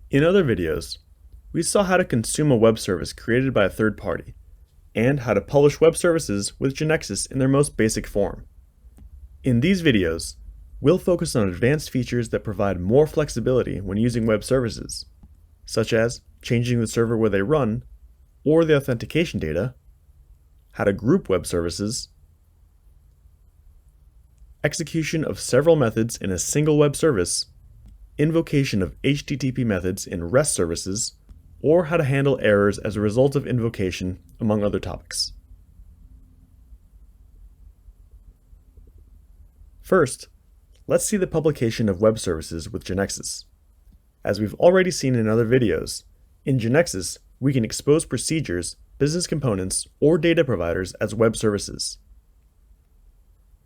In other videos, we saw how to consume a web service created by a third party, and how to publish web services with Genexus in their most basic form. In these videos, we'll focus on advanced features that provide more flexibility when using web services, such as changing the server where they run, or the authentication data, how to group web services, execution of several methods in a single web service, invocation of HTTP methods in REST services, or how to handle errors as a result of invocation, among other topics. First, let's see the publication of web services with Genexus. As we've already seen in other videos, in Genexus, we can expose procedures, business components, or data providers as web services.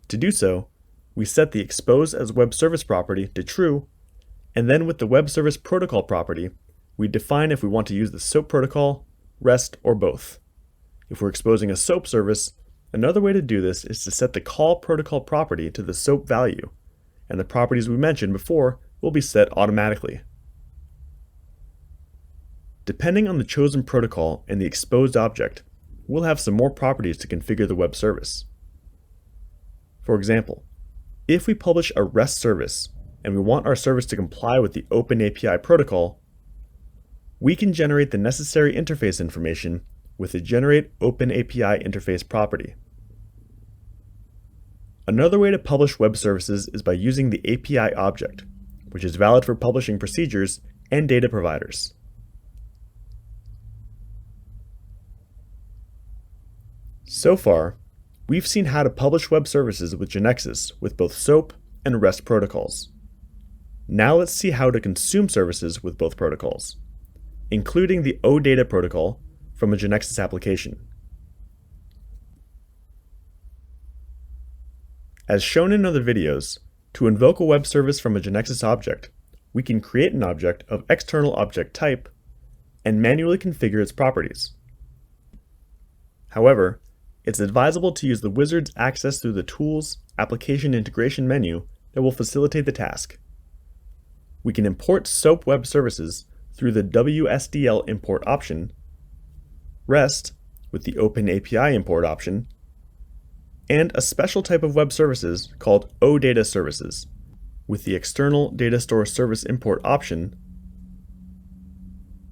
To do so, we set the expose as web service property to true, and then with the web service protocol property, we define if we want to use the SOAP protocol, REST, or both. If we're exposing a SOAP service, another way to do this is to set the call protocol property to the SOAP value, and the properties we mentioned before will be set automatically. Depending on the chosen protocol and the exposed object, we'll have some more properties to configure the web service. For example, if we publish a REST service and we want our service to comply with the OpenAPI protocol, we can generate the necessary interface information with the Generate OpenAPI Interface property. Another way to publish web services is by using the API object, which is valid for publishing procedures and data providers. So far, we've seen how to publish web services with Genexus with both SOAP and REST protocols. Now let's see how to consume services with both protocols, including the OData protocol from a Genexus application. As shown in other videos, to invoke a web service from a Genexus object, we can create an object of external object type and manually configure its properties. However, it's advisable to use the wizard's access through the Tools Application Integration menu that will facilitate the task. We can import SOAP web services through the WSDL import option, REST with the OpenAPI import option, and a special type of web services called OData services with the external data store service import option,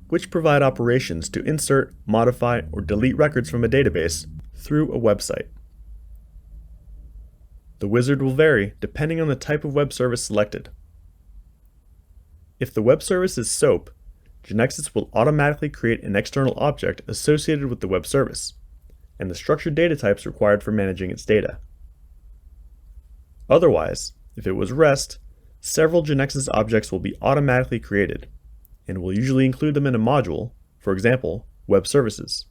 which provide operations to insert, modify, or delete records from a database through a website. The wizard will vary depending on the type of web service selected. If the web service is SOAP, Genexus will automatically create an external object associated with the web service, and the structured data types required for managing its data. Otherwise, if it was REST, several Genexus objects will be automatically created, and we'll usually include them in a module, for example, web services.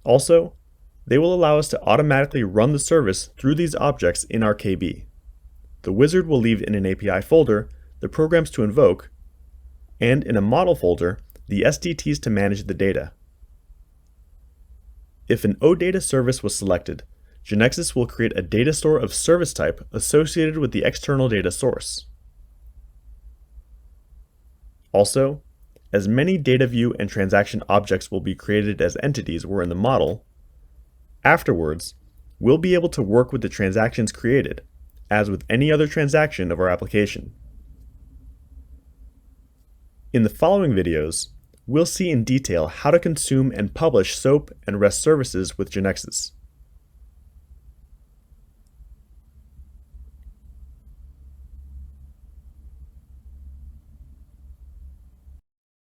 Also, they will allow us to automatically run the service through these objects in our KB. The wizard will leave in an API folder the programs to invoke, and in a model folder, the SDTs to manage the data. If an OData service was selected, Genexus will create a data store of service type associated with the external data source. Also, as many data view and transaction objects will be created as entities were in the model, afterwards, we'll be able to work with the transactions created, as with any other transaction of our application. In the following videos, we'll see in detail how to consume and publish SOAP and REST services with Genexus.